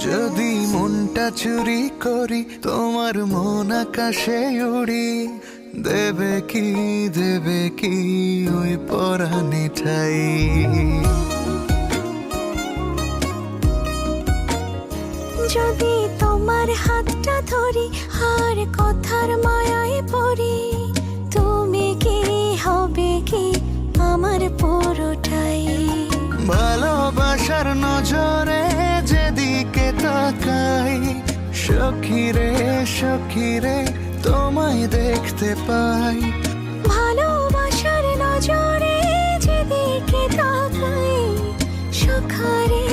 যদি মনটা চুরি করি তোমার মন আকাশে উড়ি, দেবে কি ওই পরাণে ঠাই। যদি তোমার হাতটা ধরি আর কথার মায়ায় পড়ি, তুমি কি হবে কি আমার পুরোটাই। ভালোবাসার নজরে যেদিকে তাকাই, সখী রে তোমায় দেখতে পাই। ভালোবাসার নজরে যেদিকে তাকাই, সখারে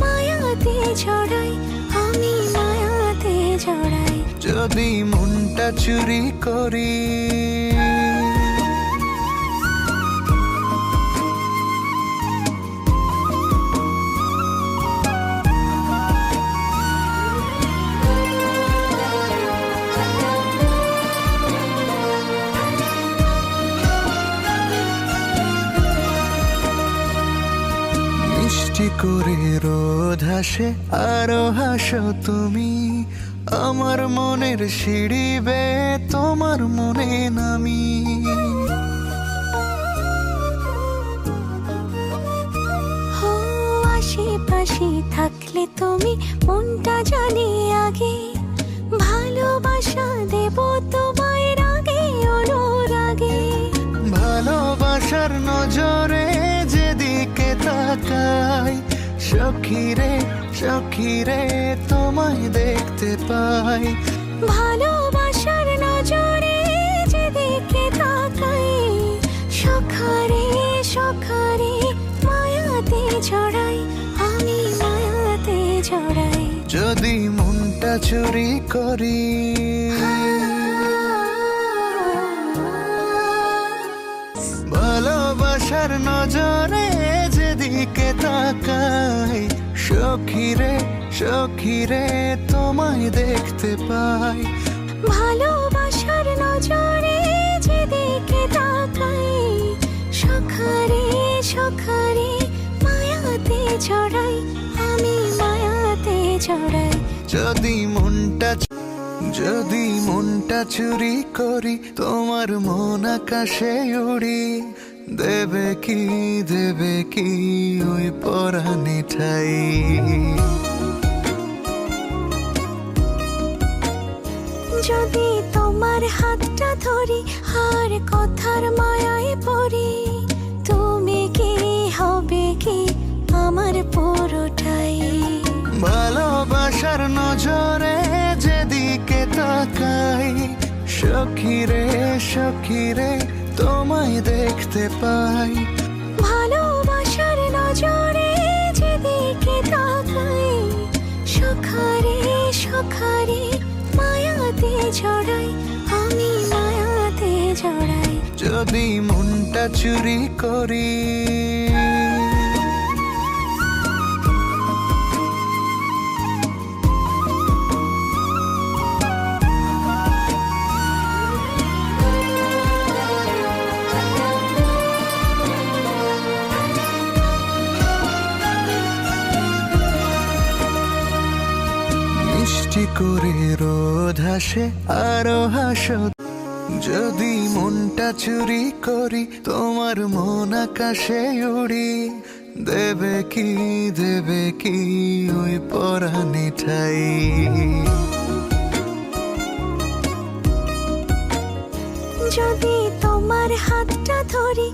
মায়াতে জড়াই, আমি মায়াতে জড়াই। যদি মনটা চুরি করি, মিষ্টি করে রোদ হাসে আরো হাসো তুমি, আমার মনের সিঁড়ি বেয়ে তোমার মনে নামি। আশেপাশে থাকলে তুমি মনটা জানি আগে, ভালোবাসা দেব তোমায় রাগে অনুরাগে। ভালোবাসার নজরে যেদিকে তাকাই, সখী রে তোমায় দেখতে পাই। ভালোবাসার নজরে যেদিকে তাকাই, সখারে মায়াতে জড়াই, আমি মায়াতে জড়াই। যদি মনটা চুরি করি, ভালোবাসার নজরে যেদিকে তাকাই, সখী রে তোমায় দেখতে পাই। ভালোবাসার নজরে যেদিকে তাকাই, সখারে মায়াতে জড়াই, আমি মায়াতে জড়াই। যদি মনটা চুরি করি তোমার মন আকাশে উড়ি, দেবে কি ওই পরাণে ঠাই। যদি তোমার হাতটা ধরি আর কথার মায়ায় পড়ি, তুমি কি হবে কি আমার পুরোটাই। ভালোবাসার নজরে যেদিকে তাকাই, সখী রে তোমায় দেখতে পাই। ভালোবাসার নজরে যেদিকে তাকাই, সখারে মায়াতে জড়াই, আমি মায়াতে জড়াই। যদি মনটা চুরি করি, মিষ্টি করে রোদ হাসে আরো হাসো। যদি মনটা চুরি করি তোমার মন আকাশে উড়ি, দেবে কি ওই পরাণে ঠাই। যদি তোমার হাতটা ধরি